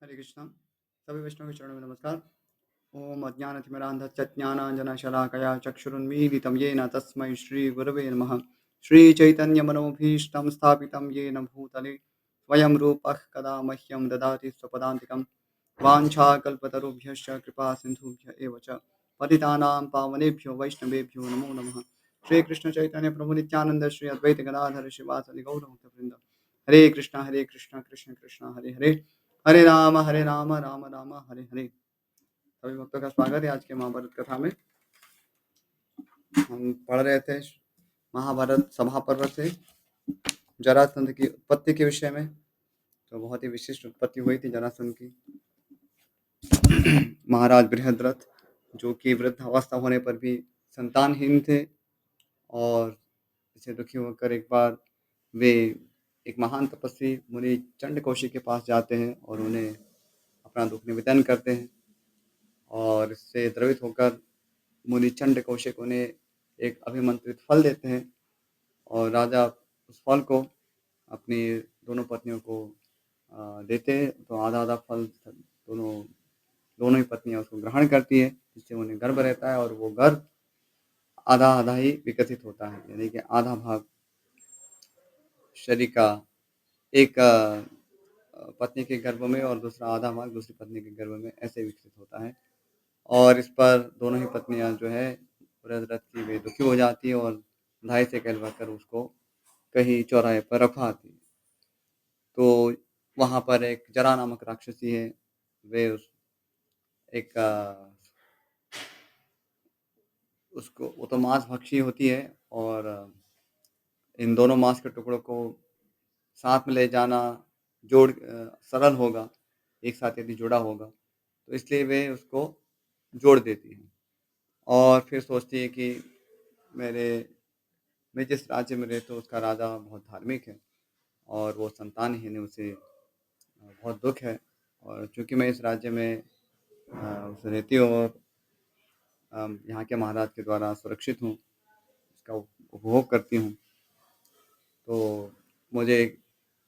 हरे कृष्णा। सभी वैष्णव के चरणों में नमस्कार। ओम अज्ञानतिमिरान्धस्य ज्ञानाञ्जनशलाकया चक्षुरुन्मीलितं येन तस्मै श्रीगुरवे नमः। श्रीचैतन्यमनोभीष्टं स्थापितं येन भूतले स्वयं रूपः कदा मह्यं ददाति स्वपदान्तिकं। वाञ्छाकल्पतरुभ्यश्च कृपासिन्धुभ्य एव च पतितानां पावनेभ्यो वैष्णवेभ्यो नमो नमः। श्रीकृष्णचैतन्य प्रभु नित्यानन्द श्री अद्वैत गदाधर श्रीवासदि गौरभक्तवृन्द। हरे कृष्ण कृष्ण कृष्ण हरे हरे, हरे राम राम राम हरे हरे। सभी भक्तों का स्वागत है। आज के महाभारत कथा में हम पढ़ रहे थे महाभारत सभा पर्व से जरासंध की उत्पत्ति के विषय में। तो बहुत ही विशिष्ट उत्पत्ति हुई थी जरासंध की। महाराज बृहद्रथ जो कि वृद्ध अवस्था होने पर भी संतानहीन थे और इसे दुखी होकर एक बार वे एक महान तपस्वी मुनि चंडकौशी के पास जाते हैं और उन्हें अपना दुख निवेदन करते हैं और इससे द्रवित होकर मुनि चंडकौशिक उन्हें एक अभिमंत्रित फल देते हैं और राजा उस फल को अपनी दोनों पत्नियों को देते हैं। तो आधा आधा फल दोनों ही पत्नियां उसको ग्रहण करती है, जिससे उन्हें गर्व रहता है और वो गर्व आधा आधा ही विकसित होता है, यानी कि आधा भाग शरीर का एक पत्नी के गर्भ में और दूसरा आधा भाग दूसरी पत्नी के गर्भ में ऐसे विकसित होता है। और इस पर दोनों ही पत्नियां जो है बृहद्रथ की वे दुखी हो जाती है और धाई से कहलवाकर उसको कहीं चौराहे पर रखवाती है। तो वहां पर एक जरा नामक राक्षसी है। वे उस एक उसको वो तो मांस भक्षी होती है और इन दोनों मांस के टुकड़ों को साथ में ले जाना सरल होगा, एक साथ यदि जुड़ा होगा तो इसलिए वे उसको जोड़ देती हैं और फिर सोचती है कि मेरे मैं जिस राज्य में रहता हूँ उसका राजा बहुत धार्मिक है और वो संतानहीन है, उसे बहुत दुख है। और चूँकि मैं इस राज्य में उसे रहती हूँ और यहाँ के महाराज के द्वारा सुरक्षित हूँ, इसका उपभोग करती हूँ, तो मुझे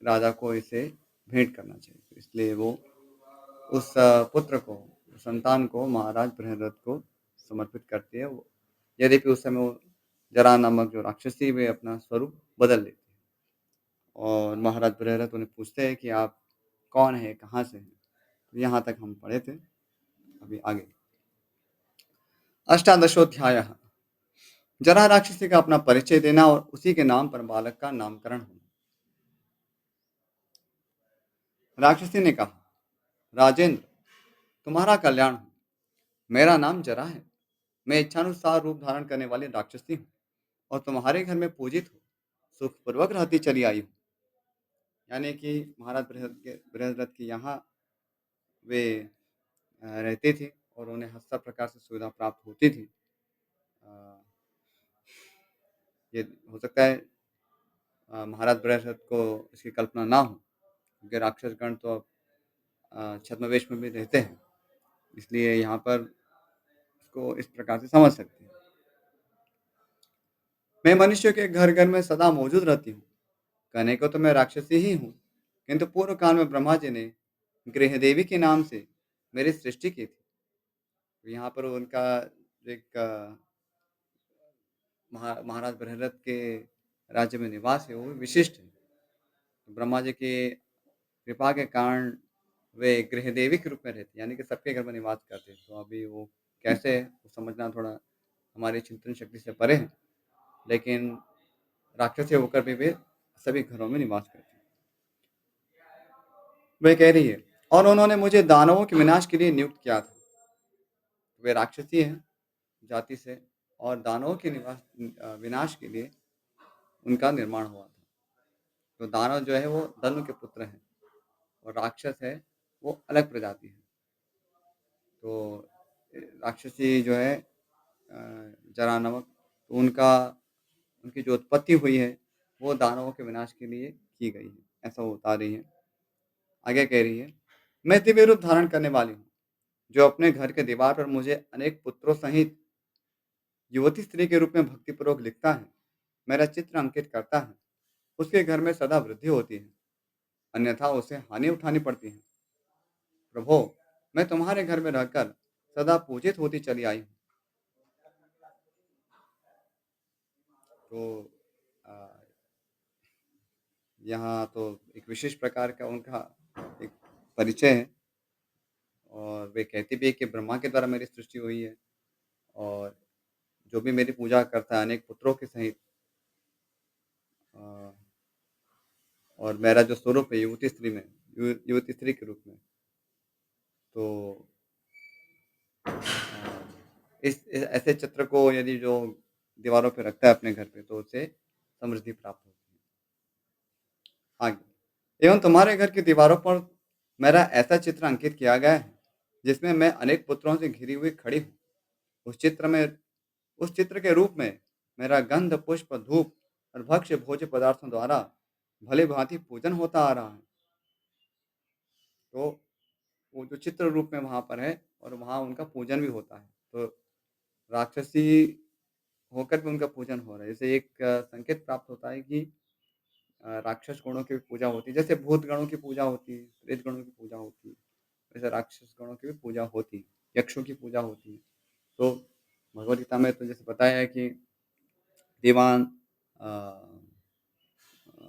राजा को इसे भेंट करना चाहिए। इसलिए वो उस पुत्र को, संतान को महाराज बृहद्रथ को समर्पित करती है। यद्यपि उस समय वो जरा नामक जो राक्षसी वे अपना स्वरूप बदल लेती है और महाराज बृहद्रथ उन्हें पूछते हैं कि आप कौन है, कहाँ से हैं। तो यहाँ तक हम पढ़े थे। अभी आगे अष्टादशोध्याय, जरा राक्षसी का अपना परिचय देना और उसी के नाम पर बालक का नामकरण होना। राक्षसी ने कहा, राजेंद्र, तुम्हारा कल्याण हो। मेरा नाम जरा है। मैं इच्छानुसार रूप धारण करने वाली राक्षसी हूँ और तुम्हारे घर में पूजित हो सुखपूर्वक रहती चली आई हूँ। यानी कि महाराज बृहद्रथ की यहाँ वे रहते थे और उन्हें हर सब प्रकार से सुविधा प्राप्त होती थी। ये हो सकता है महाराज बृहस्पति को इसकी कल्पना ना हो, क्योंकि राक्षस गण तो अब छद्मवेश में भी रहते हैं, इसलिए यहाँ पर इसको इस प्रकार से समझ सकते हैं। मैं मनुष्य के घर घर में सदा मौजूद रहती हूँ। कहने को तो मैं राक्षसी ही हूँ, किंतु पूर्व काल में ब्रह्मा जी ने गृहदेवी के नाम से मेरी सृष्टि की थी। यहाँ पर उनका एक महाराज बृहद्रथ के राज्य में निवास है, वो भी विशिष्ट है। तो ब्रह्मा जी की कृपा के कारण वे गृहदेवी के रूप में रहती, यानी कि सबके घर में निवास करते। तो अभी वो कैसे है वो समझना थोड़ा हमारी चिंतन शक्ति से परे है, लेकिन राक्षसी होकर भी वे सभी घरों में निवास करते हैं। वे कह रही है, और उन्होंने मुझे दानवों के विनाश के लिए नियुक्त किया था। वे राक्षसी हैं जाति से और दानवों के विनाश के लिए उनका निर्माण हुआ था। तो दानव जो है वो धनु के पुत्र हैं और राक्षस है वो अलग प्रजाति है। तो राक्षसी जो है जरा नामक, तो उनकी जो उत्पत्ति हुई है वो दानवों के विनाश के लिए की गई है, ऐसा वो बता रही है। आगे कह रही है, मैं दिव्य रूप धारण करने वाली हूँ, जो अपने घर के दीवार पर मुझे अनेक पुत्रों सहित युवती स्त्री के रूप में भक्तिपूर्वक लिखता है, मेरा चित्र अंकित करता है, उसके घर में सदा वृद्धि होती है, अन्यथा उसे हानि उठानी पड़ती है। प्रभो, मैं तुम्हारे घर में रहकर सदा पूजित होती चली आई हूँ। तो अ, यहाँ तो एक विशेष प्रकार का उनका एक परिचय है और वे कहती भी है कि ब्रह्मा के द्वारा मेरी सृष्टि हुई है और जो भी मेरी पूजा करता है अनेक पुत्रों के सहित अ, और मेरा जो स्वरूप है युवती स्त्री में युवती स्त्री के रूप में। तो ऐसे चित्र को यदि जो दीवारों पे रखता है अपने घर पे तो उसे समृद्धि प्राप्त होती है। आगे, एवं तुम्हारे घर की दीवारों पर मेरा ऐसा चित्र अंकित किया गया है, जिसमें मैं अनेक पुत्रों से घिरी हुई खड़ी हूँ। उस चित्र में उस चित्र के रूप में मेरा गंध, पुष्प, धूप और भक्ष्य भोज्य पदार्थों द्वारा भली-भाँति पूजन होता आ रहा है। तो वो जो चित्र रूप में वहाँ पर है और वहाँ उनका पूजन भी होता है। तो राक्षसी होकर भी उनका पूजन हो रहा है। जैसे एक संकेत प्राप्त होता है कि राक्षस गणों की भी पूजा होती है। जैसे भूत गणों की पूजा होती है, प्रेत गणों की पूजा होती है, वैसे राक्षस गणों की भी पूजा होती है, यक्षों की पूजा होती है। तो भगवद गीता में तो जैसे बताया है कि देवान अ अ,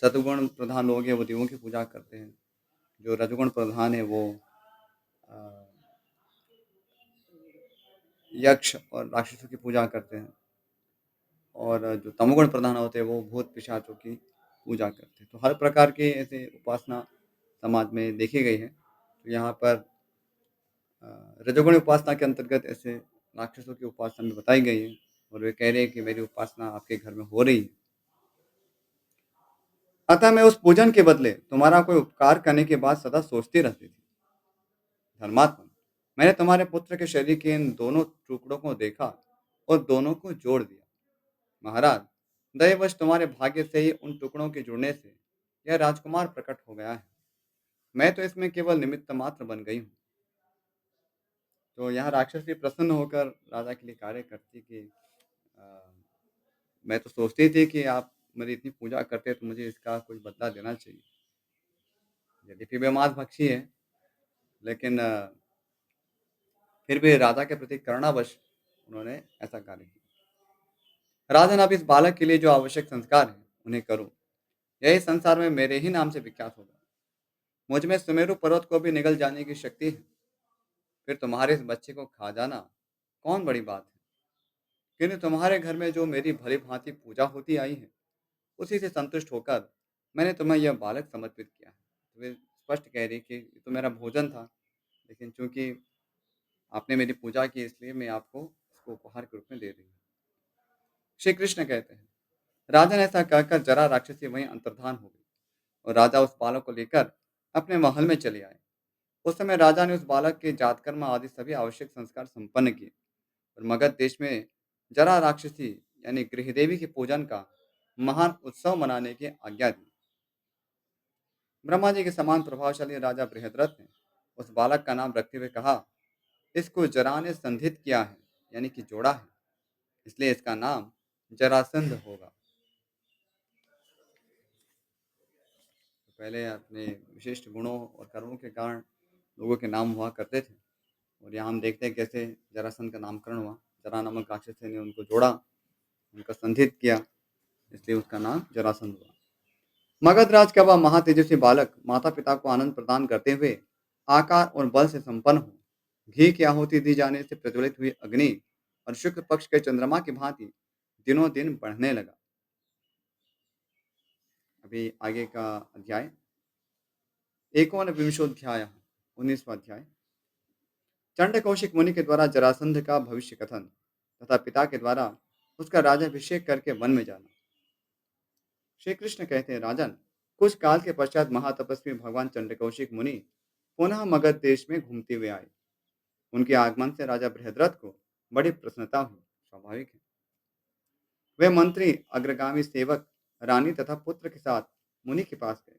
सत्वगुण प्रधान लोग हैं, वो देवों की पूजा करते हैं। जो रजोगुण प्रधान है, वो अ, यक्ष और राक्षसों की पूजा करते हैं और जो तमोगुण प्रधान होते हैं, वो भूत पिशाचों की पूजा करते हैं। तो हर प्रकार के ऐसे उपासना समाज में देखी गई है। तो यहाँ पर अ, रजोगुण उपासना के अंतर्गत ऐसे राक्षसों की उपासना भी बताई गई है और वे कह रहे हैं कि मेरी उपासना आपके घर में हो रही है। अतः मैं उस पूजन के बदले तुम्हारा कोई उपकार करने की बात सदा सोचती रहती थी। धर्मात्मा, मैंने तुम्हारे पुत्र के शरीर के इन दोनों टुकड़ों को देखा और दोनों को जोड़ दिया। महाराज, दैवश तुम्हारे भाग्य से ही उन टुकड़ों के जुड़ने से यह राजकुमार प्रकट हो गया है। मैं तो इसमें केवल निमित्त मात्र बन गई हूँ। तो यहाँ राक्षस भी प्रसन्न होकर राजा के लिए कार्य करती कि अ, मैं तो सोचती थी कि आप मेरी इतनी पूजा करते तो मुझे इसका कुछ बदला देना चाहिए। यद्यपि वे मांस-भक्षी है, लेकिन फिर भी राजा के प्रति करुणावश उन्होंने ऐसा कार्य किया। राजन, अब इस बालक के लिए जो आवश्यक संस्कार है, उन्हें करो। यही संसार में मेरे ही नाम से विख्यात होगा। मुझ में सुमेरु पर्वत को भी निगल जाने की शक्ति है। फिर तुम्हारे इस बच्चे को खा जाना कौन बड़ी बात है। किंतु तुम्हारे घर में जो मेरी भली भांति पूजा होती आई है, उसी से संतुष्ट होकर मैंने तुम्हें यह बालक समर्पित किया है। तो वे स्पष्ट कह रही कि ये तो मेरा भोजन था, लेकिन चूंकि आपने मेरी पूजा की इसलिए मैं आपको इसको उपहार के रूप में दे रही हूँ। श्री कृष्ण कहते हैं, राजा ने ऐसा कहकर जरा राक्षसी वहीं अंतर्धान हो गई और राजा उस बालक को लेकर अपने महल में चले आए। उस समय राजा ने उस बालक के जातकर्म आदि सभी आवश्यक संस्कार संपन्न किए और मगध देश में जरा राक्षसी यानी गृहदेवी के पूजन का महान उत्सव मनाने की आज्ञा दी। ब्रह्मा जी के समान प्रभावशाली राजा बृहद्रथ ने उस बालक का नाम रखते हुए कहा, इसको जरा ने संधित किया है, यानी कि जोड़ा है, इसलिए इसका नाम जरासंध होगा। तो पहले अपने विशिष्ट गुणों और कर्मों के कारण लोगों के नाम हुआ करते थे और यहाँ हम देखते हैं कैसे जरासंध का नामकरण हुआ। जरा नामक राक्षस ने उनको जोड़ा, उनका संधित किया, इसलिए उसका नाम जरासंध हुआ। मगधराज का वह महातेजस्वी बालक माता पिता को आनंद प्रदान करते हुए आकार और बल से संपन्न हो घी की आहुति दी जाने से प्रज्वलित हुई अग्नि और शुक्ल पक्ष के चंद्रमा की भांति दिनों दिन बढ़ने लगा। अभी आगे का अध्याय एकोन विंशोध्याय 19वां अध्याय। चंड कौशिक मुनि के द्वारा जरासंध का भविष्य कथन तथा पिता के द्वारा उसका राज्याभिषेक करके वन में जाना। श्री कृष्ण कहते हैं, राजन, कुछ काल के पश्चात महातपस्वी भगवान चंद्रकौशिक मुनि पुनः मगध देश में घूमते हुए आए। उनके आगमन से राजा बृहद्रथ को बड़ी प्रसन्नता हुई, स्वाभाविक है। वे मंत्री, अग्रगामी सेवक, रानी तथा पुत्र के साथ मुनि के पास गए।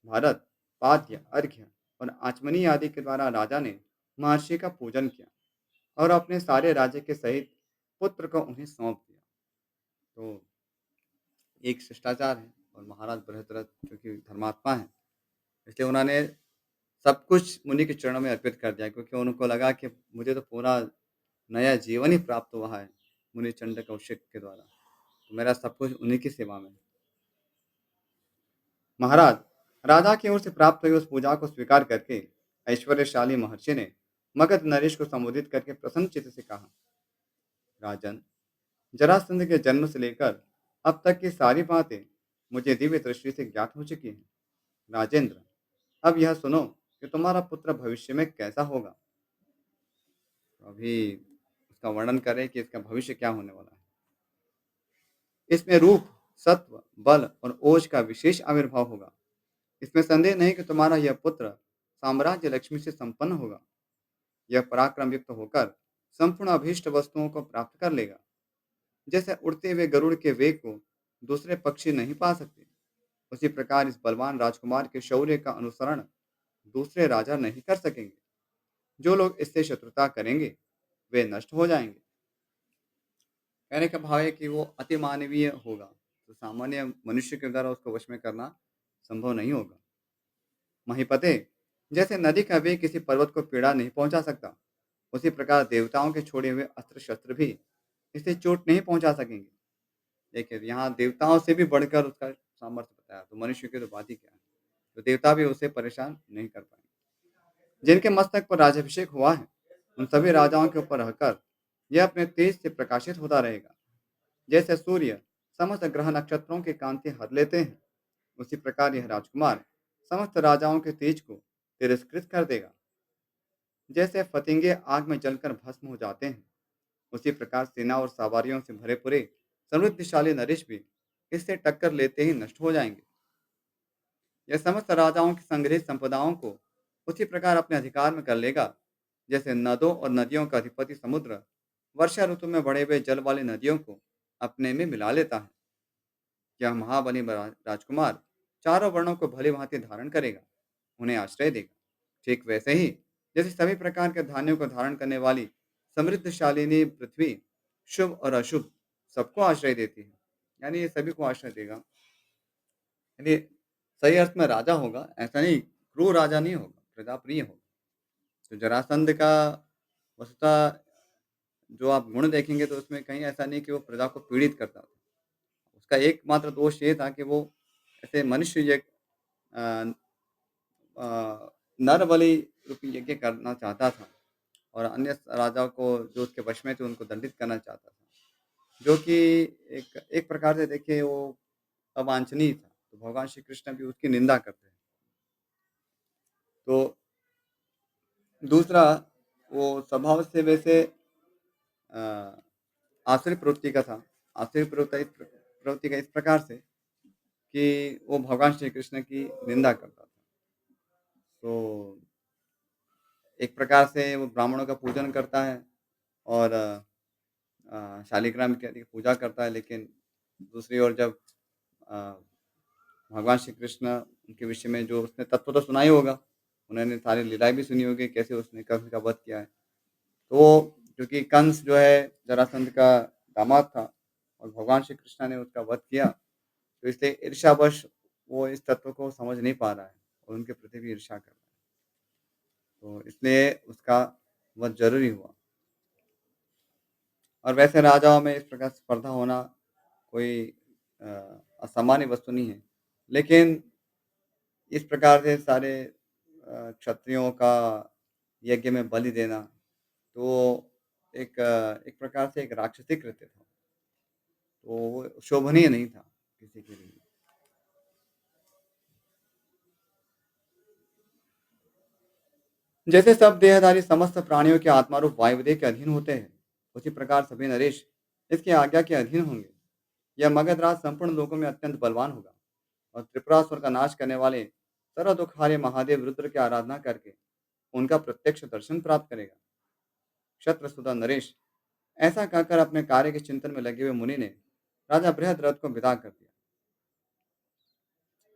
भारत, पाद्य, अर्घ्य और आचमनी आदि के द्वारा राजा ने महर्षि का पूजन किया और अपने सारे राज्य के सहित पुत्र को उन्हें सौंप दिया। तो एक शिष्टाचार है और महाराज बृहद्रथ क्योंकि धर्मात्मा है, इसलिए उन्होंने सब कुछ मुनि के चरणों में अर्पित कर दिया क्योंकि उनको लगा कि मुझे तो पूरा नया जीवन ही प्राप्त हुआ है, मुनि चंड कौशिक के द्वारा। तो मेरा सब कुछ उन्हीं की सेवा में है। महाराज, राजा की ओर से प्राप्त हुई उस पूजा को स्वीकार करके ऐश्वर्यशाली महर्षि ने मगध नरेश को संबोधित करके प्रसन्न चित्त से कहा, राजन, जरासंध के जन्म से लेकर अब तक की सारी बातें मुझे दिव्य दृष्टि से ज्ञात हो चुकी हैं। राजेंद्र, अब यह सुनो कि तुम्हारा पुत्र भविष्य में कैसा होगा। तो अभी उसका वर्णन करें कि इसका भविष्य क्या होने वाला है। इसमें रूप, सत्व, बल और ओज का विशेष आविर्भाव होगा। इसमें संदेह नहीं कि तुम्हारा यह पुत्र साम्राज्य लक्ष्मी से संपन्न होगा। यह पराक्रम युक्त होकर संपूर्ण अभीष्ट वस्तुओं को प्राप्त कर लेगा। जैसे उड़ते हुए गरुड़ के वेग को दूसरे पक्षी नहीं पा सकते, उसी प्रकार इस बलवान राजकुमार के शौर्य का अनुसरण दूसरे राजा नहीं कर सकेंगे। जो लोग इससे शत्रुता करेंगे वे नष्ट हो जाएंगे। कहने का भाव है कि वो अति मानवीय होगा, तो सामान्य मनुष्य के द्वारा उसको वश में करना संभव नहीं होगा। महीपते, जैसे नदी का वेग किसी पर्वत को पीड़ा नहीं पहुंचा सकता, उसी प्रकार देवताओं के छोड़े हुए अस्त्र शस्त्र भी इसे चोट नहीं पहुंचा सकेंगे। देखिए, यहाँ देवताओं से भी बढ़कर उसका सामर्थ्य बताया, तो मनुष्य की तो बात ही क्या है। तो देवता भी उसे परेशान नहीं कर पाएंगे। जिनके मस्तक पर राज्याभिषेक हुआ है, उन सभी राजाओं के ऊपर रहकर यह अपने तेज से प्रकाशित होता रहेगा। जैसे सूर्य समस्त ग्रह नक्षत्रों की कांति हर लेते हैं, उसी प्रकार यह राजकुमार समस्त राजाओं के तेज को तिरस्कृत कर देगा। जैसे फतिंगे आग में जलकर भस्म हो जाते हैं, उसी प्रकार सेना और सवारियों से भरे पूरे समृद्धिशाली नरेश भी इससे टक्कर लेते ही नष्ट हो जाएंगे। यह समस्त राजाओं की संग्रहित संपदाओं को उसी प्रकार अपने अधिकार में कर लेगा, जैसे नदों और नदियों का अधिपति समुद्र वर्षा ऋतु में बढ़े हुए जल वाली नदियों को अपने में मिला लेता है। यह महाबली राजकुमार चारों वर्णों को भली भांति धारण करेगा, उन्हें आश्रय देगा। ठीक वैसे ही जैसे सभी प्रकार के धान्यों को धारण करने वाली समृद्धशालिनी पृथ्वी शुभ और अशुभ सबको आश्रय देती है, यानी ये सभी को आश्रय देगा। यानी सही अर्थ में राजा होगा, ऐसा नहीं क्रूर राजा नहीं होगा, प्रजा प्रिय होगा। तो जरासंध का वस्तुतः जो आप गुण देखेंगे तो उसमें कहीं ऐसा नहीं कि वो प्रजा को पीड़ित करता था। उसका एकमात्र दोष ये था कि वो ऐसे मनुष्य अ अ, नर बलि रूपी यज्ञ करना चाहता था और अन्य राजाओं को जो उसके वश में थे उनको दंडित करना चाहता था, जो कि एक एक प्रकार से देखिए वो अवांछनीय था। तो भगवान श्री कृष्ण भी उसकी निंदा करते हैं। तो दूसरा, वो स्वभाव से वैसे अ, आसुरी प्रवृत्ति का था। आसुरी प्रवृत्ति का इस प्रकार से कि वो भगवान श्री कृष्ण की निंदा करता था। तो एक प्रकार से वो ब्राह्मणों का पूजन करता है और शालिग्राम इत्यादि की पूजा करता है, लेकिन दूसरी ओर जब अ, भगवान श्री कृष्ण उनके विषय में जो उसने तत्व तो सुना ही होगा, उन्होंने सारी लीलाएँ भी सुनी होगी कैसे उसने कंस का वध किया है। तो क्योंकि कंस जो है जरासंध का दामाद था और भगवान श्री कृष्ण ने उसका वध किया, तो इसलिए ईर्ष्यावश वो इस तत्व को समझ नहीं पा रहा है और उनके प्रति भी ईर्ष्या कर रहा है। तो इसलिए उसका वध ज़रूरी हुआ। और वैसे राजाओं में इस प्रकार स्पर्धा होना कोई अ, असामान्य वस्तु नहीं है। लेकिन इस प्रकार से सारे क्षत्रियों का यज्ञ में बलि देना, तो एक प्रकार से एक राक्षसी कृत्य था। तो वो शोभनीय नहीं था किसी के लिए। जैसे सब देहधारी समस्त प्राणियों के आत्मारूप वायुदेव के अधीन होते हैं, उसी प्रकार सभी नरेश इसकी आज्ञा के अधीन होंगे। यह मगधराज संपूर्ण लोगों में अत्यंत बलवान होगा और त्रिपुरासुर का नाश करने वाले सर्व दुखारे महादेव रुद्र की आराधना करके उनका प्रत्यक्ष दर्शन प्राप्त करेगा। क्षत्रसुधा नरेश, ऐसा कहकर अपने कार्य के चिंतन में लगे हुए मुनि ने राजा बृहद्रथ को विदा कर दिया।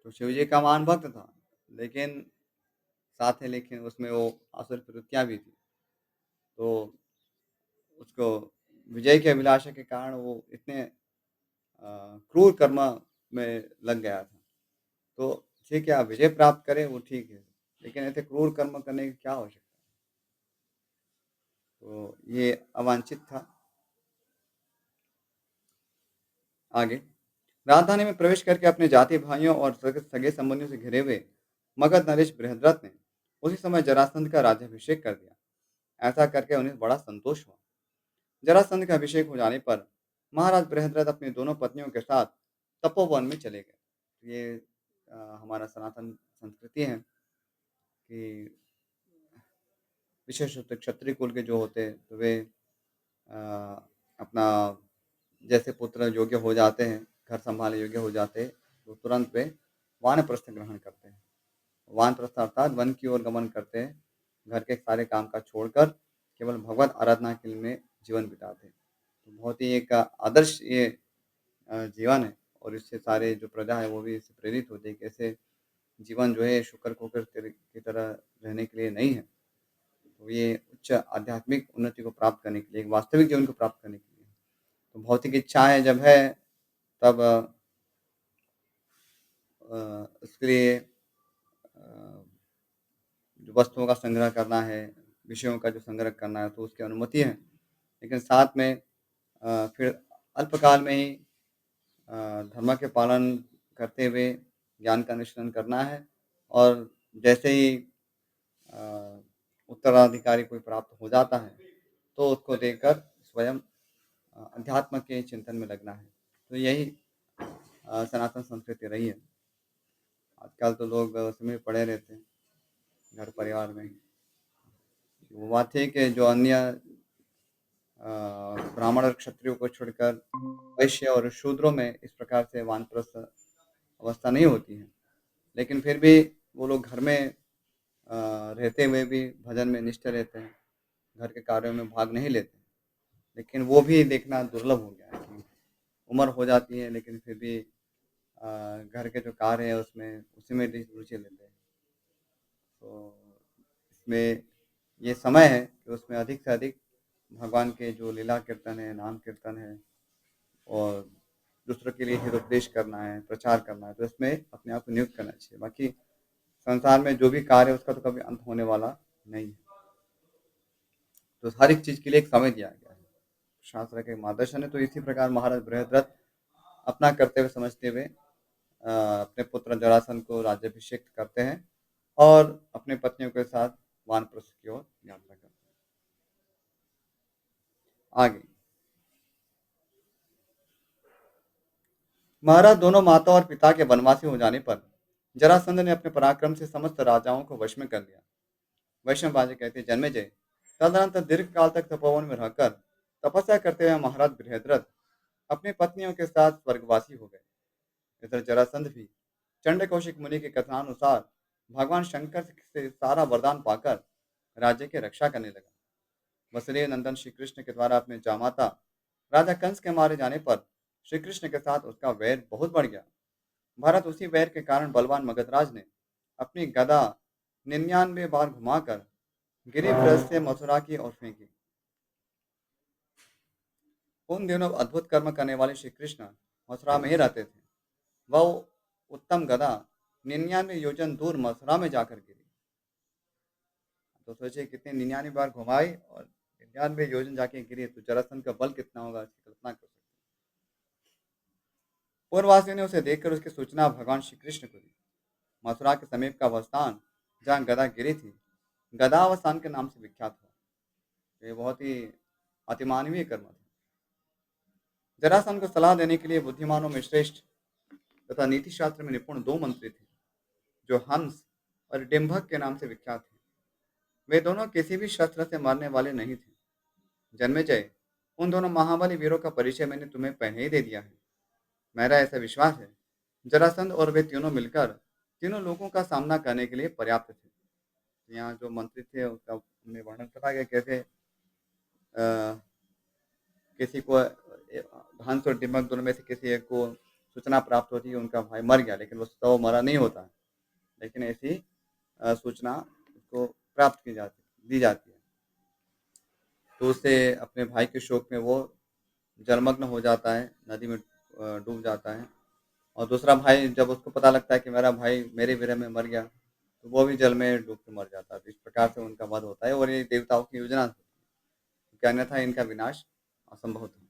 तो शिव जी का महान भक्त था, लेकिन साथ है, लेकिन उसमें वो आसुर प्रवृत्तियां भी थी। तो उसको विजय की अभिलाषा के कारण वो इतने क्रूर कर्म में लग गया था। तो ठीक है, आप विजय प्राप्त करें वो ठीक है, लेकिन ऐसे क्रूर कर्म करने की क्या आवश्यकता है? तो ये अवांछित था। आगे, राजधानी में प्रवेश करके अपने जाति भाइयों और सगे संबंधियों से घिरे हुए मगध नरेश बृहद्रथ ने उसी समय जरासंध का राज्याभिषेक कर दिया। ऐसा करके उन्हें बड़ा संतोष हुआ। जरासंध का अभिषेक हो जाने पर महाराज बृहद्रथ अपनी दोनों पत्नियों के साथ तपोवन में चले गए। ये हमारा सनातन संस्कृति है कि विशेष रूप से क्षत्रिय कुल के जो होते हैं तो वे अपना जैसे पुत्र योग्य हो जाते हैं, घर संभालने योग्य हो जाते हैं, तो तुरंत वे वानप्रस्थ ग्रहण करते हैं। वानप्रस्थ अर्थात वन की ओर गमन करते हैं, घर के सारे काम-काज छोड़कर केवल भगवत आराधना के लिए जीवन बिताते हैं। तो बहुत ही एक आदर्श ये जीवन है और इससे सारे जो प्रजा है वो भी इससे प्रेरित होती है कि ऐसे जीवन जो है शुकर कुकर की तरह रहने के लिए नहीं है। तो ये उच्च आध्यात्मिक उन्नति को प्राप्त करने के लिए, एक वास्तविक जीवन को प्राप्त करने के लिए। तो भौतिक इच्छाएँ जब है तब उसके लिए जो वस्तुओं का संग्रह करना है, विषयों का जो संग्रह करना है तो उसकी अनुमति है। लेकिन साथ में फिर अल्पकाल में ही धर्म के पालन करते हुए ज्ञान का अनुशीलन करना है और जैसे ही अ, उत्तराधिकारी कोई प्राप्त हो जाता है, तो उसको देकर स्वयं अध्यात्म के चिंतन में लगना है। तो यही सनातन संस्कृति रही है। आजकल तो लोग उसमें पड़े रहते हैं, घर परिवार में। वो बात है कि जो अन्य ब्राह्मण और क्षत्रियों को छोड़कर वैश्य और शूद्रों में इस प्रकार से वानप्रस्थ अवस्था नहीं होती है। लेकिन फिर भी वो लोग घर में रहते हुए भी भजन में निष्ठ रहते हैं, घर के कार्यों में भाग नहीं लेते। लेकिन वो भी देखना दुर्लभ हो गया है कि उम्र हो जाती है लेकिन फिर भी घर के जो कार्य है उसमें उसी में रुचि लेते हैं। तो इसमें ये समय है कि उसमें अधिक से अधिक भगवान के जो लीला कीर्तन है, नाम कीर्तन है और दूसरों के लिए हितोपदेश करना है, प्रचार करना है, तो इसमें अपने आप को नियुक्त करना चाहिए। बाकी संसार में जो भी कार्य है उसका तो कभी अंत होने वाला नहीं है। तो हर एक चीज़ के लिए एक समय दिया गया है। शास्त्र के मार्गदर्शन है तो इसी प्रकार महाराज बृहद्रथ अपना कर्तव्य समझते हुए अपने पुत्र जरासंध को राज्याभिषेक करते हैं और अपने पत्नियों के साथ वानप्रस्थ की ओर यात्रा करते हैं। आगे, महाराज दोनों माता और पिता के वनवासी हो जाने पर जरासंध ने अपने पराक्रम से समस्त राजाओं को वश में कर लिया। वैष्णव कहते जन्मेजय तदनंतर दीर्घ काल तक तपोवन में रहकर तपस्या करते हुए महाराज बृहद्रथ अपनी पत्नियों के साथ स्वर्गवासी हो गए। इधर जरासंध भी चंड कौशिक मुनि के कथनानुसार भगवान शंकर से सारा वरदान पाकर राज्य की रक्षा करने लगा। वसुदेव नंदन श्री कृष्ण के द्वारा अपने जामाता राजा कंस के मारे जाने पर श्री कृष्ण के साथ उसका वैर बहुत बढ़ गया। भारत उसी वैर के कारण बलवान मगधराज ने अपनी गदा 99 बार घुमाकर गिरिव्रज से मथुरा की ओर फेंकी। उन दिनों अद्भुत कर्म करने वाले श्री कृष्ण मथुरा में ही रहते थे। वह उत्तम गदा 99 योजन दूर मथुरा में जाकर गिरी। तो सोचिए कितने 99 बार घुमाई और 99 योजन जाके गिरी, तो जरासंध का बल कितना होगा इसकी कल्पना कर सकते हैं। पूर्ववासियों ने उसे देखकर उसकी सूचना भगवान श्री कृष्ण को दी। मथुरा के समीप का वह स्थान जहाँ गदा गिरी थी गदावस्थान के नाम से विख्यात हुआ। ये बहुत ही अतिमानवीय कर्म था। जरासंध को सलाह देने के लिए बुद्धिमानों में श्रेष्ठ तथा नीति शास्त्र में निपुण दो मंत्री थे जो हंस और डिम्भक के नाम से विख्यात थे। वे दोनों किसी भी शस्त्र से मारने वाले नहीं थे। जन्मेजय, उन दोनों महाबली वीरों का परिचय मैंने तुम्हें पहले ही दे दिया है। मेरा ऐसा विश्वास है जरासंध और वे तीनों मिलकर तीनों लोगों का सामना करने के लिए पर्याप्त थे। यहाँ जो मंत्री थे उसका हमने वर्णन करा गया कैसे किसी को हंस और डिम्बक दोनों में से किसी एक को सूचना प्राप्त होती है उनका भाई मर गया, लेकिन वो मरा नहीं होता, लेकिन ऐसी सूचना उसको प्राप्त की जाती दी जाती है। तो उससे अपने भाई के शोक में वो जलमग्न हो जाता है, नदी में डूब जाता है। और दूसरा भाई जब उसको पता लगता है कि मेरा भाई मेरे विरह में मर गया, तो वो भी जल में डूब के मर जाता है। तो इस प्रकार से उनका वध होता है और ये देवताओं की योजना थी, क्योंकि अन्यथा इनका विनाश असंभव था।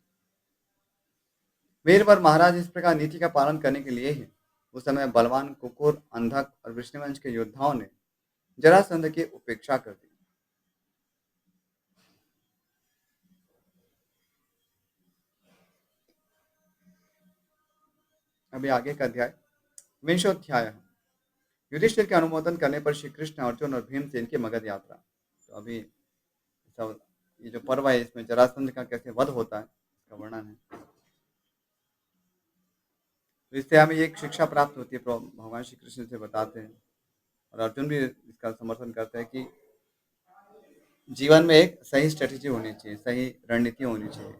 वीरवर महाराज इस प्रकार नीति का पालन करने के लिए ही उस समय बलवान कुकुर, अंधक और विष्णुवंश के योद्धाओं ने जरासंध की उपेक्षा कर दी। अभी आगे का अध्याय, विंशोध्याय। युधिष्ठिर के अनुमोदन करने पर श्री कृष्ण, अर्जुन और भीमसेन की मगध यात्रा। तो अभी सब ये जो पर्व है इसमें जरासंध का कैसे वध होता है इसका वर्णन है। तो इससे हमें एक शिक्षा प्राप्त होती है, भगवान श्री कृष्ण से बताते हैं और अर्जुन भी इसका समर्थन करते हैं कि जीवन में एक सही स्ट्रेटेजी होनी चाहिए, सही रणनीति होनी चाहिए।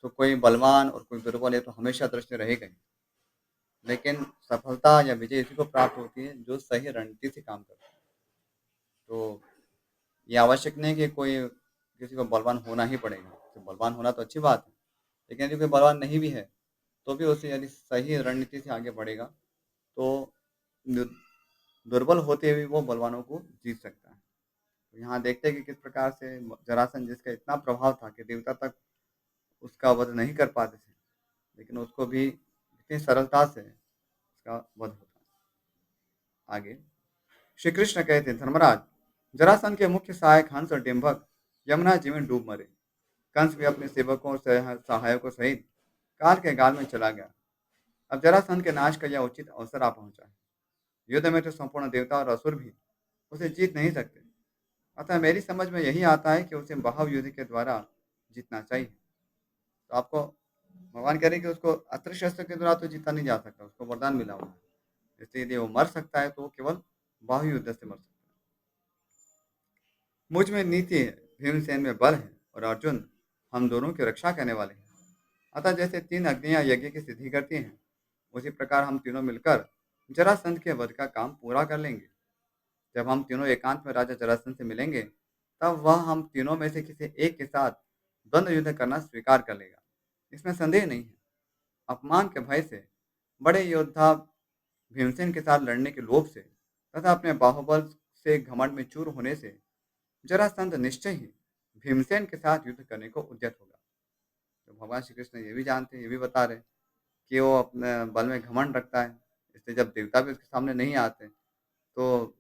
तो कोई बलवान और कोई दुर्बल है तो हमेशा दृष्टि रहेगा ही, लेकिन सफलता या विजय इसी को प्राप्त होती है जो सही रणनीति से काम करता है। तो ये आवश्यक नहीं कि कोई किसी को बलवान होना ही पड़ेगा। तो बलवान होना तो अच्छी बात है, लेकिन यदि कोई बलवान नहीं भी है तो भी उसे यदि सही रणनीति से आगे बढ़ेगा तो दु- दुर्बल होते हुए वो बलवानों को जीत सकता है। तो यहाँ देखते हैं कि किस प्रकार से जरासंध, जिसका इतना प्रभाव था कि देवता तक उसका वध नहीं कर पाते थे, लेकिन उसको भी इतनी सरलता से उसका वध होता है। आगे श्री कृष्ण कहते हैं, धर्मराज, जरासंध के मुख्य सहायक हंस और डिम्भक यमुना जी में डूब मरे। कंस भी अपने सेवकों और सहायकों सहित काल के गाल में चला गया। अब जरासंध के नाश का यह उचित अवसर आ पहुंचा है। युद्ध में तो संपूर्ण देवता और असुर भी उसे जीत नहीं सकते। अतः मेरी समझ में यही आता है कि उसे महाव युद्ध के द्वारा जीतना चाहिए। तो आपको भगवान कह रहे हैं कि उसको अस्त्र शस्त्र के द्वारा तो जीता नहीं जा सकता, उसको वरदान मिला हुआ है। इसलिए यदि वो मर सकता है तो वो केवल बाहु युद्ध से मर सकता है। मुझ में नीति है, भीमसेन में बल है और अर्जुन हम दोनों की रक्षा करने वाले हैं। अतः जैसे तीन अग्नियां यज्ञ की सिद्धि करती हैं, उसी प्रकार हम तीनों मिलकर जरासंध के वध का काम पूरा कर लेंगे। जब हम तीनों एकांत में राजा जरासंध से मिलेंगे, तब वह हम तीनों में से किसी एक के साथ द्वंद्व युद्ध करना स्वीकार कर लेगा। इसमें संदेह नहीं है। अपमान के भय से, बड़े योद्धा भीमसेन के साथ लड़ने के लोभ से तथा अपने बाहुबल से घमंड में चूर होने से जरासंध निश्चय ही भीमसेन के साथ युद्ध करने को उद्यत होगा। तो भगवान श्री कृष्ण ये भी जानते हैं, ये भी बता रहे हैं कि वो अपने बल में घमंड रखता है। इसलिए जब देवता भी उसके सामने नहीं आते, तो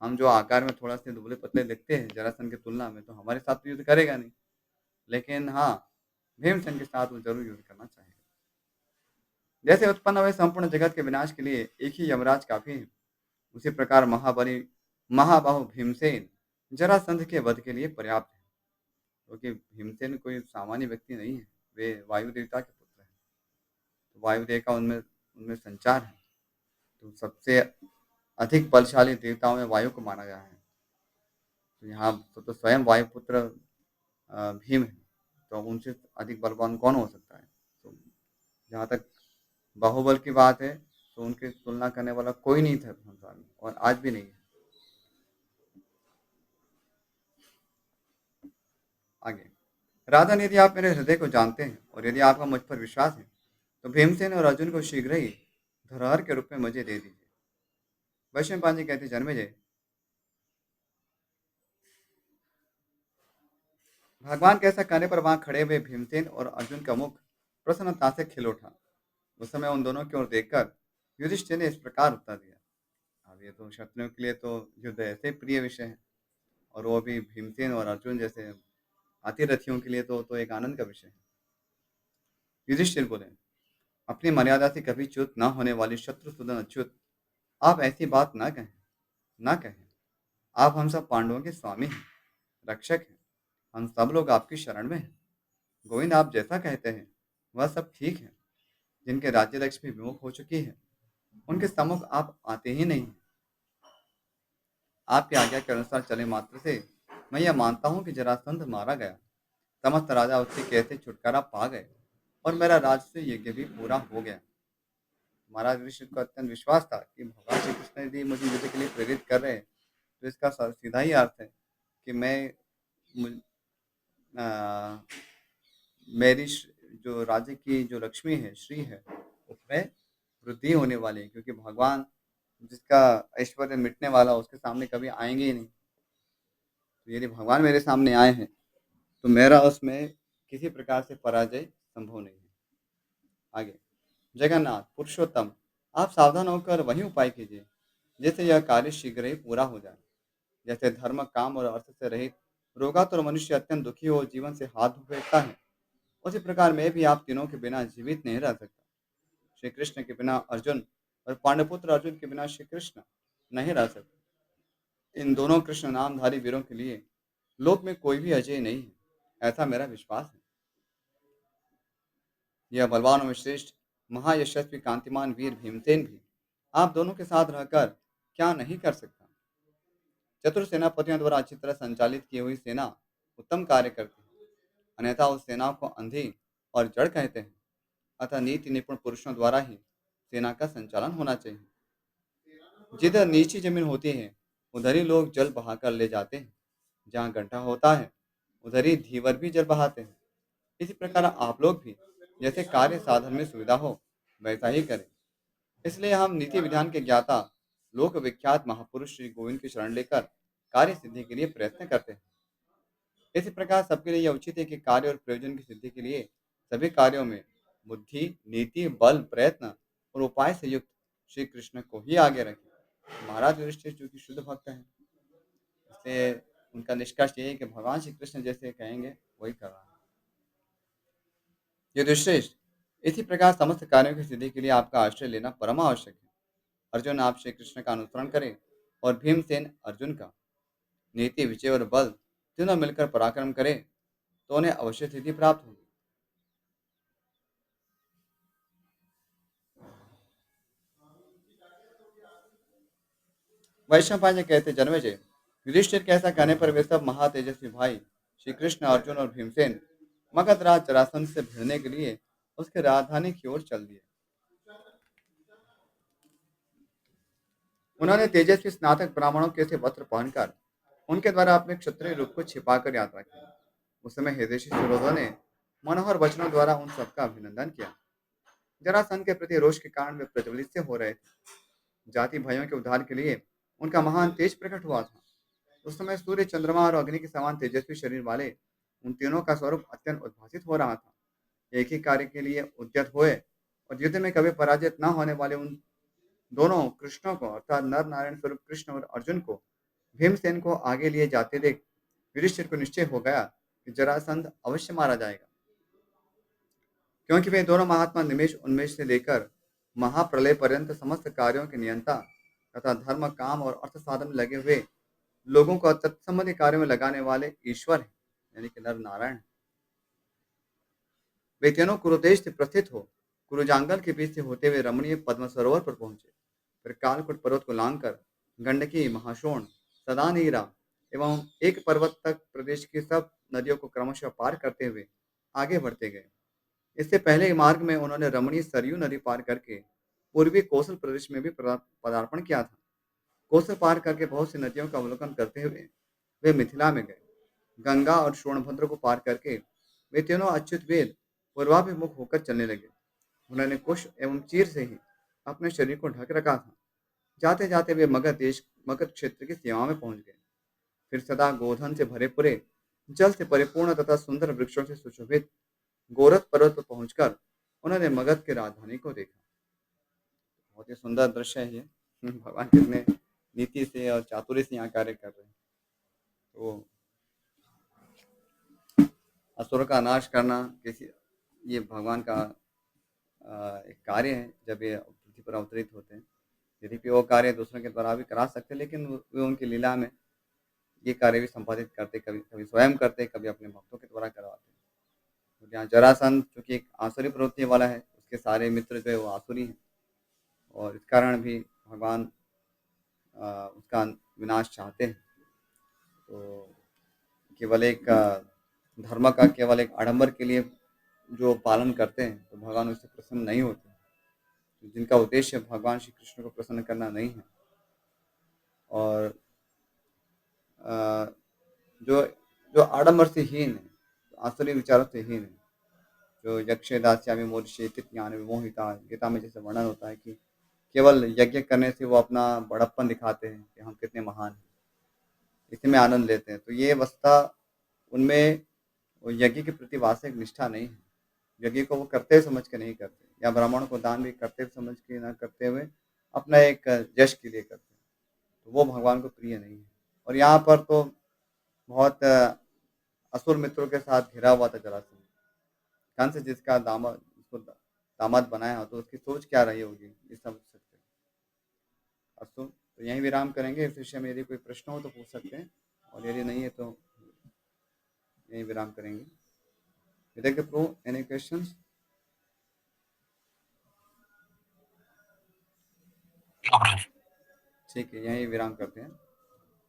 हम जो आकार में थोड़ा से दुबले पतले दिखते हैं जरासंध की तुलना में, तो हमारे साथ तो युद्ध करेगा नहीं। लेकिन हाँ, भीमसेन के साथ वो जरूर युद्ध करना चाहेगा। जैसे उत्पन्न हुए संपूर्ण जगत के विनाश के लिए एक ही यमराज काफी है, उसी प्रकार महाबली महाबाहु भीमसेन जरासंध के वध के लिए पर्याप्त है। क्योंकि भीमसेन कोई सामान्य व्यक्ति नहीं है, वे वायु देवता के पुत्र हैं। तो वायुदेव का उनमें उनमें संचार है। तो सबसे अधिक बलशाली देवताओं में वायु को माना गया है। तो यहाँ तो स्वयं वायुपुत्र भीम है, तो उनसे अधिक बलवान कौन हो सकता है। तो जहाँ तक बाहुबल की बात है, तो उनकी तुलना करने वाला कोई नहीं था संसार में और आज भी नहीं है। आगे, राजन, यदि आप मेरे हृदय को जानते हैं और यदि आपका मुझ पर विश्वास है, तो भीमसेन और अर्जुन को शीघ्र ही धरोहर के रूप में मुझे दे दीजिए। वैश्व पांडे कहते, जन्मेजय, भगवान के ऐसा कहने पर वहां खड़े हुए भीमसेन और अर्जुन का मुख प्रसन्नता से खिल उठा। उस समय उन दोनों की ओर देखकर युधिष्ठिर ने इस प्रकार उत्तर दिया। अब ये तो क्षत्रियों के लिए तो युद्ध ऐसे प्रिय विषय है, और वो भी भीमसेन और अर्जुन जैसे हाथी के लिए तो एक आनंद का विषय है। युधिष्ठिर बोले, अपनी मर्यादा से कभी च्युत न होने वाली शत्रुसूदन अच्युत, आप ऐसी बात ना कहें। आप हम सब पांडवों के स्वामी हैं, रक्षक हैं। हम सब लोग आपकी शरण में हैं। गोविंद, आप जैसा कहते हैं वह सब ठीक है। जिनके राज्य लक्ष्मी विमुख हो चुकी है, उनके सम्मुख आप आते ही नहीं। आपकी आज्ञा के अनुसार चले मात्र से मैं यह मानता हूँ कि जरासंध मारा गया, समस्त राजा उससे कैसे छुटकारा पा गए और मेरा राजसूय यज्ञ भी पूरा हो गया। महाराज ऋषि को अत्यंत विश्वास था कि भगवान श्री कृष्ण यदि मुझे युद्ध के लिए प्रेरित कर रहे हैं, तो इसका सीधा ही अर्थ है कि मुझ- आ, मेरी जो राज्य की जो लक्ष्मी है, श्री है, उसमें वृद्धि होने वाली है। क्योंकि भगवान जिसका ऐश्वर्य मिटने वाला उसके सामने कभी आएँगे ही नहीं। तो यदि भगवान मेरे सामने आए हैं, तो मेरा उसमें किसी प्रकार से पराजय संभव नहीं है। आगे, जगन्नाथ, पुरुषोत्तम, आप सावधान होकर वही उपाय कीजिए, जिससे यह कार्य शीघ्र ही पूरा हो जाए। जैसे धर्म, काम और अर्थ से रहित रोगातुर मनुष्य अत्यंत दुखी हो जीवन से हाथ धो बैठता है, उसी प्रकार मैं भी आप तीनों के बिना जीवित नहीं रह सकता। श्री कृष्ण के बिना अर्जुन और पांडुपुत्र अर्जुन के बिना श्री कृष्ण नहीं रह सकते। इन दोनों कृष्ण नामधारी वीरों के लिए लोक में कोई भी अजय नहीं है, ऐसा मेरा विश्वास है। यह बलवान और श्रेष्ठ महायशस्वी कांतिमान वीर भीमसेन भी आप दोनों के साथ रहकर क्या नहीं कर सकता। चतुर सेनापतियों द्वारा अच्छी तरह संचालित की हुई सेना उत्तम कार्य करती है, अन्यथा उस सेना को अंधी और जड़ कहते हैं। अतः नीति निपुण पुरुषों द्वारा ही सेना का संचालन होना चाहिए। जिधर नीची जमीन होती है, उधर ही लोग जल बहाकर ले जाते हैं। जहाँ गड्ढा होता है, उधर ही धीवर भी जल बहाते हैं। इसी प्रकार आप लोग भी जैसे कार्य साधन में सुविधा हो, वैसा ही करें। इसलिए हम नीति विधान के ज्ञाता लोक विख्यात महापुरुष श्री गोविंद की शरण लेकर कार्य सिद्धि के लिए प्रयत्न करते हैं। इसी प्रकार सबके लिए यह उचित है कि कार्य और प्रयोजन की सिद्धि के लिए सभी कार्यों में बुद्धि, नीति, बल, प्रयत्न और उपाय से युक्त श्री कृष्ण को ही आगे रखें। महाराज युधिष्ठिर जो कि शुद्ध भक्त हैं, इसलिए उनका निष्कर्ष ये है कि भगवान श्री कृष्ण जैसे कहेंगे वही कर रहा है। युधिष्ठिर, इसी प्रकार समस्त कार्यों की सिद्धि के लिए आपका आश्रय लेना परम आवश्यक है। अर्जुन आप श्री कृष्ण का अनुसरण करें और भीमसेन अर्जुन का। नीति, विजय और बल तीनों मिलकर पराक्रम करें तो उन्हें अवश्य सिद्धि प्राप्त होगी। वैशंपायन कहते, जन्मेजय, युधिष्ठिर के ऐसा कहने पर वे सब महातेजस्वी भाई श्री कृष्ण, अर्जुन और भीमसेन मगध राज जरासंध से भिड़ने के लिए उसके राजधानी की ओर चल दिए। उन्होंने तेजस्वी स्नातक ब्राह्मणों के से वस्त्र पहनकर उनके द्वारा अपने क्षत्रिय रूप को छिपाकर यात्रा की। उस समय हितैषी सुरोधों ने मनोहर वचनों द्वारा उन सबका अभिनंदन किया। जरासंध के प्रति रोष के कारण वे प्रज्वलित से हो रहे थे। जाति भाइयों के उद्धार के लिए उनका महान तेज प्रकट हुआ था। उस समय सूर्य, चंद्रमा और अग्नि के समान तेजस्वी शरीर वाले उन तीनों का स्वरूप अत्यंत उद्भासित हो रहा था। एक ही कार्य के लिए उद्यत हुए और युद्ध में कभी पराजित न होने वाले उन दोनों कृष्णों को अर्थात नर नारायण स्वरूप कृष्ण और अर्जुन को भीमसेन को आगे लिए जाते देख युधिष्ठिर को निश्चय हो गया कि जरासंध अवश्य मारा जाएगा, क्योंकि वे दोनों महात्मा निमेश उन्मेष से लेकर महाप्रलय पर्यंत समस्त कार्यों के नियंता तथा धर्म, काम और अर्थ साधन में लगे हुए लोगों को तत्संबंधी कार्यों में लगाने वाले ईश्वर हैं, यानी कि नर नारायण हैं। वे तीनों कुरुदेश से प्रस्थित हो कुरुजांगल के बीच से होते हुए रमणीय पद्म सरोवर पर पहुंचे। फिर कालकुट पर्वत को लांघकर गंडकी, महाशोण, सदानीरा एवं एक पर्वत तक प्रदेश की सब नदियों को क्रमशः पार करते हुए आगे बढ़ते गए। इससे पहले मार्ग में उन्होंने रमणीय सरयू नदी पार करके पूर्वी कौशल प्रदेश में भी पदार्पण किया था। कौशल पार करके बहुत सी नदियों का अवलोकन करते हुए वे मिथिला में गए। गंगा और सोनभद्र को पार करके वे तीनों अच्युत वेद पूर्वाभिमुख होकर चलने लगे। उन्होंने कुश एवं चीर से ही अपने शरीर को ढक रखा था। जाते जाते वे मगध क्षेत्र की सीमा में पहुंच गए। फिर सदा गोधन से भरे पूरे जल से परिपूर्ण तथा सुंदर वृक्षों से सुशोभित गोरख पर्वत पर पहुंचकर उन्होंने मगध की राजधानी को देखा। बहुत ही सुंदर दृश्य है ये। भगवान कितने नीति से और चातुर्य से यहाँ कार्य कर रहे हैं। तो असुरों का नाश करना किसी ये भगवान का एक कार्य है जब ये पृथ्वी पर अवतरित होते हैं। यद्यपि वो कार्य दूसरों के द्वारा भी करा सकते हैं, लेकिन वे उनकी लीला में ये कार्य भी संपादित करते, कभी कभी स्वयं करते, कभी अपने भक्तों के द्वारा करवाते हैं। तो यहाँ जरासंध जो कि एक आसुरी प्रवृत्ति वाला है, उसके सारे मित्र जो है वो आसुरी हैं और इस कारण भी भगवान उसका विनाश चाहते हैं। तो केवल एक धर्म का केवल एक आडंबर के लिए जो पालन करते हैं, तो भगवान उससे प्रसन्न नहीं होते। जिनका उद्देश्य भगवान श्री कृष्ण को प्रसन्न करना नहीं है और अ, जो जो आडंबर से हीन है, आसुरी विचारों से हीन है, जो यक्ष दास्यामि मोर्चे ज्ञान विमोहिता, गीता में जैसे वर्णन होता है कि केवल यज्ञ करने से वो अपना बड़प्पन दिखाते हैं कि हम कितने महान हैं, इसी में आनंद लेते हैं। तो ये वस्तुतः उनमें वो यज्ञ के प्रति वास्तविक निष्ठा नहीं है। यज्ञ को वो करते हुए समझ के नहीं करते, या ब्राह्मणों को दान भी करते हुए समझ के ना करते हुए अपना एक यश के लिए करते हैं। तो वो भगवान को प्रिय नहीं है। और यहाँ पर तो बहुत असुर मित्रों के साथ घिरा हुआ था जरासंध। कंस जिसका दामाद, उसको दामाद बनाया हो, तो उसकी सोच क्या रही होगी, ये समझ सकते हैं। अस्तु, तो यहीं विराम करेंगे। इस विषय में यदि कोई प्रश्न हो तो पूछ सकते हैं, और यदि नहीं है तो यहीं विराम करेंगे। विवेक प्रो, एनी क्वेश्चंस? ठीक है, यहीं विराम करते हैं।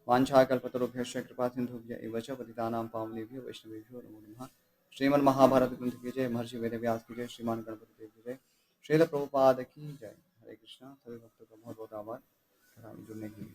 वाञ्छाकल्पतरुभ्यश्च कृपा सिन्धुभ्य एव च पतितानां पावनेभ्यो वैष्णवेभ्यो नमो नमः। श्रीमद्महाभारत ग्रंथ की जय, महर्षि वेदव्यास की जय, श्रीमान गणपति देव की जय, श्रील प्रभुपाद की जय। हरे कृष्णा। सभी भक्तों का बहुत बहुत आभार जुड़ने के लिए।